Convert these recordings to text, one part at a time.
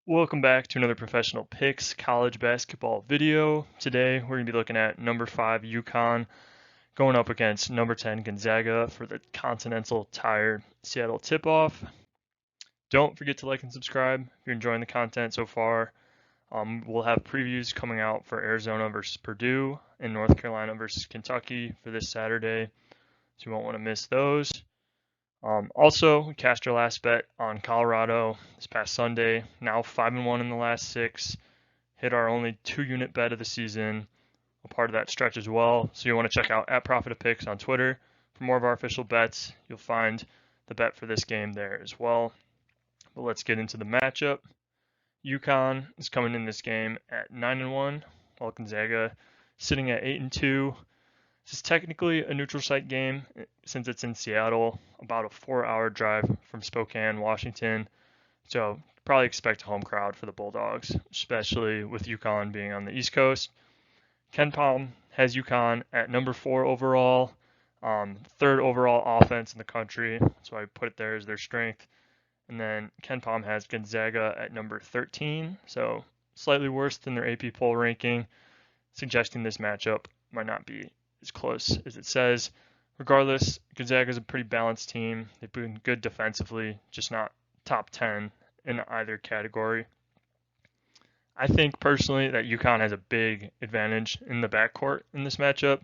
Welcome back to another Professional Picks college basketball video. Today we're going to be looking at number 5 UConn going up against number 10 Gonzaga for the Continental Tire Seattle tip-off. Don't forget to like and subscribe if you're enjoying the content so far. We'll have previews coming out for Arizona versus Purdue and North Carolina versus Kentucky for this Saturday, so you won't want to miss those. Also, we cashed our last bet on Colorado this past Sunday. Now 5-1 in the last 6. Hit our only 2-unit bet of the season, a part of that stretch as well. So you want to check out @ProfitOfPicks on Twitter for more of our official bets. You'll find the bet for this game there as well. But let's get into the matchup. UConn is coming in this game at 9-1, while Gonzaga sitting at 8-2. This is technically a neutral site game since it's in Seattle, about a 4-hour drive from Spokane, Washington. So probably expect a home crowd for the Bulldogs, especially with UConn being on the East Coast. KenPom has UConn at number 4 overall, third overall offense in the country. So I put it there as their strength. And then KenPom has Gonzaga at number 13, so slightly worse than their AP poll ranking, suggesting this matchup might not be as close as it says. Regardless, Gonzaga is a pretty balanced team. They've been good defensively, just not top 10 in either category. I think personally that UConn has a big advantage in the backcourt in this matchup.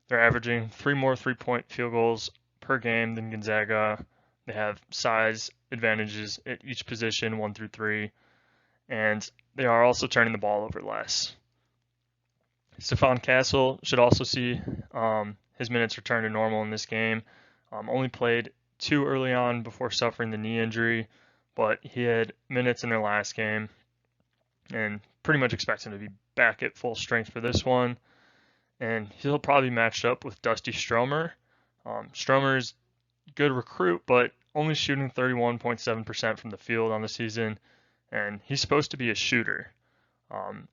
They're averaging 3 more 3-point field goals per game than Gonzaga. They have size advantages at each position, 1 through 3, and they are also turning the ball over less. Stephon Castle should also see his minutes return to normal in this game. Only played 2 early on before suffering the knee injury, but he had minutes in their last game, and pretty much expect him to be back at full strength for this one. And he'll probably be matched up with Dusty Stromer. Stromer's a good recruit, but only shooting 31.7% from the field on the season, and he's supposed to be a shooter.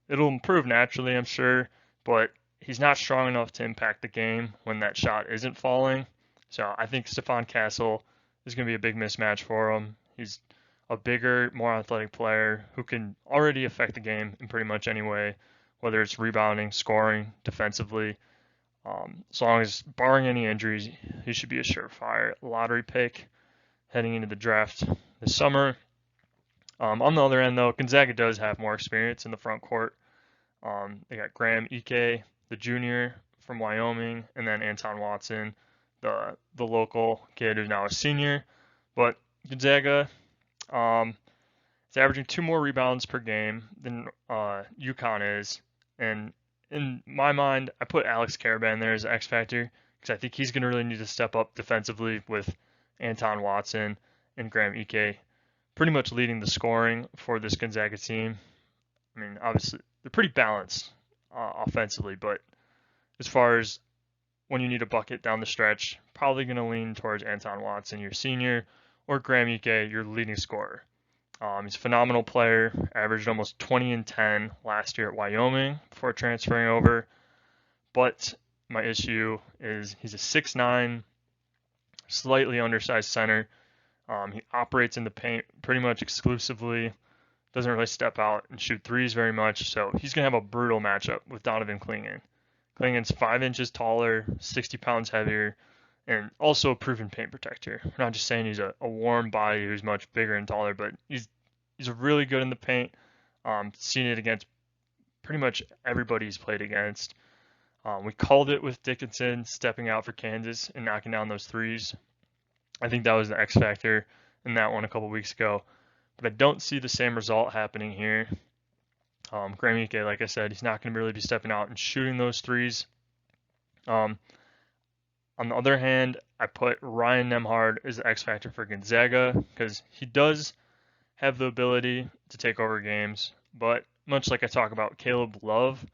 It'll improve naturally, I'm sure, but he's not strong enough to impact the game when that shot isn't falling. So I think Stephon Castle is going to be a big mismatch for him. He's a bigger, more athletic player who can already affect the game in pretty much any way, whether it's rebounding, scoring, defensively. As long as, barring any injuries, he should be a surefire lottery pick heading into the draft this summer. On the other end, though, Gonzaga does have more experience in the front court. They got Graham Ike, the junior from Wyoming, and then Anton Watson, the local kid who's now a senior. But Gonzaga is averaging 2 more rebounds per game than UConn is. And in my mind, I put Alex Karaban there as an X factor because I think he's going to really need to step up defensively with Anton Watson and Graham Ike pretty much leading the scoring for this Gonzaga team. I mean, obviously, they're pretty balanced offensively, but as far as when you need a bucket down the stretch, probably going to lean towards Anton Watson, your senior, or Graham Ike, your leading scorer. He's a phenomenal player, averaged almost 20 and 10 last year at Wyoming before transferring over. But my issue is he's a 6'9", slightly undersized center. He operates in the paint pretty much exclusively, doesn't really step out and shoot threes very much, so he's going to have a brutal matchup with Donovan Clingan. Clingan's 5 inches taller, 60 pounds heavier, and also a proven paint protector. I'm not just saying he's a warm body who's much bigger and taller, but he's really good in the paint. Seen it against pretty much everybody he's played against. We called it with Dickinson stepping out for Kansas and knocking down those threes. I think that was the X factor in that one a couple weeks ago. But I don't see the same result happening here. Graham Ike, like I said, he's not going to really be stepping out and shooting those threes. On the other hand, I put Ryan Nembhard as the X factor for Gonzaga because he does have the ability to take over games, but much like I talk about Caleb Love,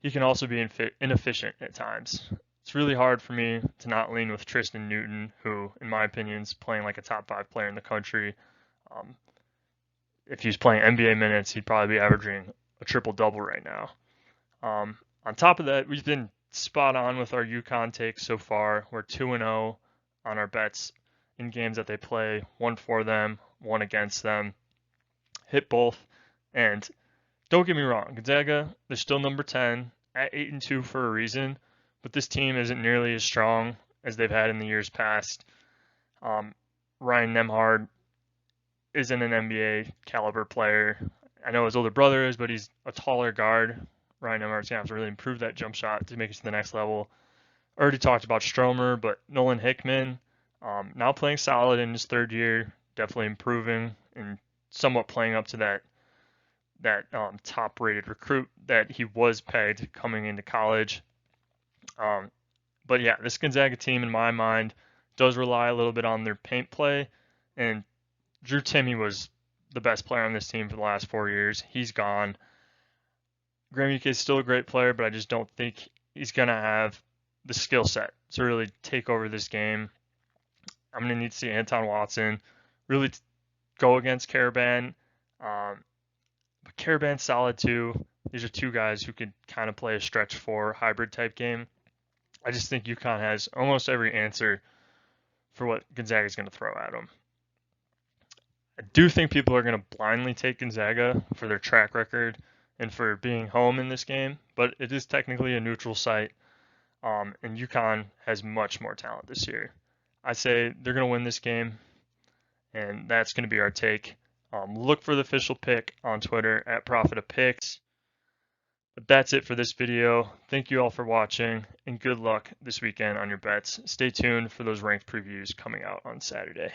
he can also be inefficient at times. It's really hard for me to not lean with Tristan Newton, who, in my opinion, is playing like a top 5 player in the country. If he's playing NBA minutes, he'd probably be averaging a triple-double right now. On top of that, we've been spot on with our UConn takes so far. We're 2-0 on our bets in games that they play, 1 for them, 1 against them. hit both. And don't get me wrong, Gonzaga, they're still number 10 at 8-2 for a reason, but this team isn't nearly as strong as they've had in the years past. Ryan Nembhard isn't an NBA caliber player. I know his older brother is, but he's a taller guard. Ryan Nembhard's gonna have to really improve that jump shot to make it to the next level. Already talked about Stromer, but Nolan Hickman, now playing solid in his third year, definitely improving and somewhat playing up to that top-rated recruit that he was pegged coming into college. But yeah, this Gonzaga team, in my mind, does rely a little bit on their paint play, and Drew Timme was the best player on this team for the last 4 years. He's gone. Graham Ike is still a great player, but I just don't think he's going to have the skill set to really take over this game. I'm going to need to see Anton Watson really go against Karaban. But Karaban's solid too. These are two guys who could kind of play a stretch 4 hybrid type game. I just think UConn has almost every answer for what Gonzaga is going to throw at them. I do think people are going to blindly take Gonzaga for their track record and for being home in this game, but it is technically a neutral site, and UConn has much more talent this year. I say they're going to win this game, and that's going to be our take. Look for the official pick on Twitter at Prophet of Picks. But that's it for this video. Thank you all for watching, and good luck this weekend on your bets. Stay tuned for those ranked previews coming out on Saturday.